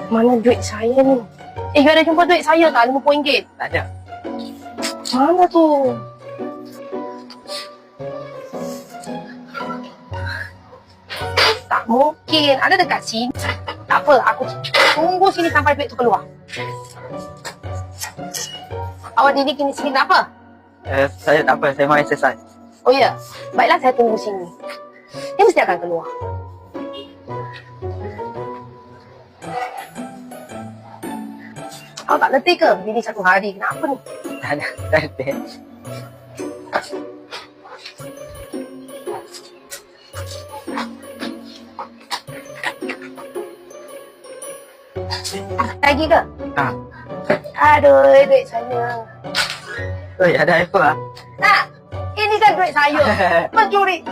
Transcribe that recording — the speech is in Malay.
Mana duit saya ni? You ada jumpa duit saya tak? RM50? Tak ada. Mana tu? Tak mungkin. Ada dekat sini. Tak apa, aku tunggu sini sampai duit tu keluar. Awak diri kini sini tak apa? Saya tak apa, saya mau exercise. Oh ya, baiklah saya tunggu sini. Dia mesti akan keluar. Awak tak letih ke berdiri satu hari? Kenapa ni? Tak ada, tak ada. Lagi ke? Ha. Aduh, duit saya. Oi, ada apa? Nah, ini kan duit saya. Pencuri.